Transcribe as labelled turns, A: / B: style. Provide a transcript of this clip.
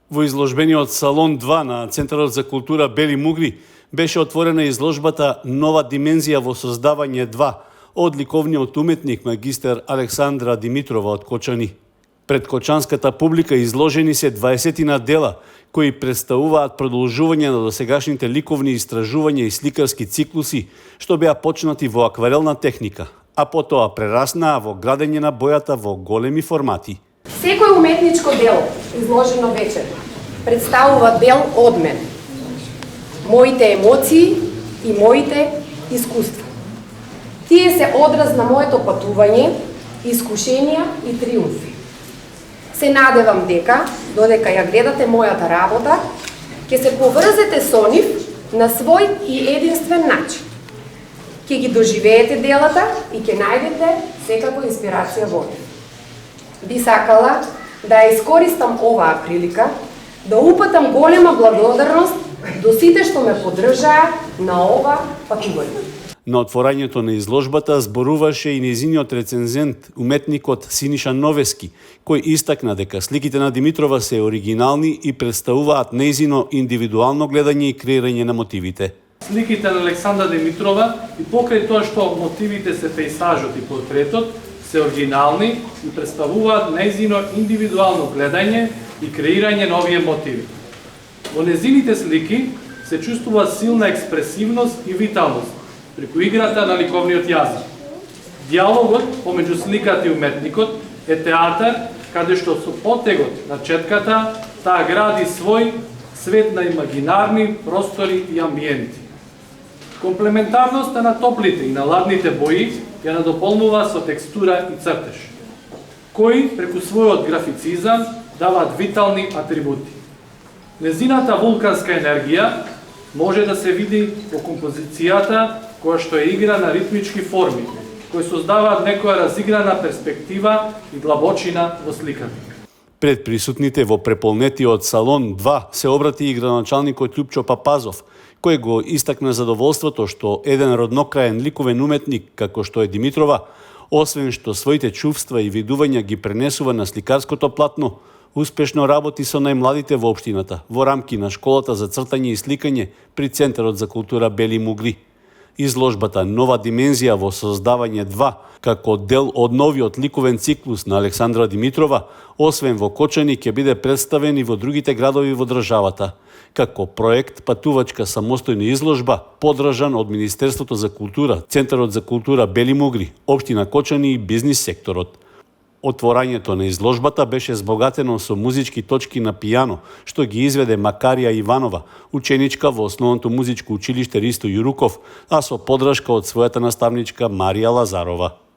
A: Во изложбениот салон 2 на Центарот за култура Бели Мугри беше отворена изложбата Нова димензија во создавање 2 од ликовниот уметник магистер Александра Димитрова од Кочани. Пред кочанската публика изложени се 20 дела кои представуваат продолжување на досегашните ликовни истражувања и сликарски циклуси што беа почнати во акварелна техника, а потоа прераснаа во градење на бојата во големи формати.
B: Секој уметничко дело, изложено вечерно, представува дел од мен, моите емоции и моите искуства. Тие се одраз на моето патување, искушенија и триумфи. Се надевам дека, додека ја гледате мојата работа, ќе се поврзете со нив на свој и единствен начин. Ќе ги доживеете делата и ќе најдете секако инспирација во нив. Би сакала да ја искористам оваа прилика да упатам голема благодарност до сите што ме поддржаа на ова патување.
A: На отворањето на изложбата зборуваше и нејзиниот рецензент, уметникот Синиша Новески, кој истакна дека сликите на Димитрова се оригинални и представуваат нејзино индивидуално гледање и креирање на мотивите.
C: Сликите на Александра Димитрова и покрај тоа што мотивите се пејзажот и портретот се оригинални и представуваат нејзино индивидуално гледање и креирање на овие мотиви. Во незините слики се чувствува силна експресивност и виталност преку играта на ликовниот јазик. Диалогот помеѓу сликата и уметникот е театар каде што со потегот на четката таа гради свој свет на имагинарни простори и амбиенти. Комплементарноста на топлите и на ладните бои ја надополнува со текстура и цртеж, кои преку својот графицизам даваат витални атрибути. Незината вулканска енергија може да се види во композицијата која што е игра на ритмички форми, кои создаваат некоја разиграна перспектива и длабочина во сликата.
A: Пред присутните во преполнетиот салон 2 се обрати и градоначалникот Љупчо Папазов, кој го истакна задоволството што еден роднокраен ликовен уметник како што е Димитрова, освен што своите чувства и видувања ги пренесува на сликарското платно, успешно работи со најмладите во општината во рамки на школата за цртање и сликање при Центарот за култура Бели Мугри. Изложбата Нова димензија во создавање 2, како дел од новиот ликовен циклус на Александра Димитрова, освен во Кочани ќе биде представен и во другите градови во државата, како проект патувачка самостојна изложба, поддржан од Министерството за култура, Центарот за култура Бели Мугри, општина Кочани и бизнис секторот. Отворањето на изложбата беше збогатено со музички точки на пијано, што ги изведе Макарија Иванова, ученичка во Основното музичко училиште Ристо Јуруков, а со поддршка од својата наставничка Марија Лазарова.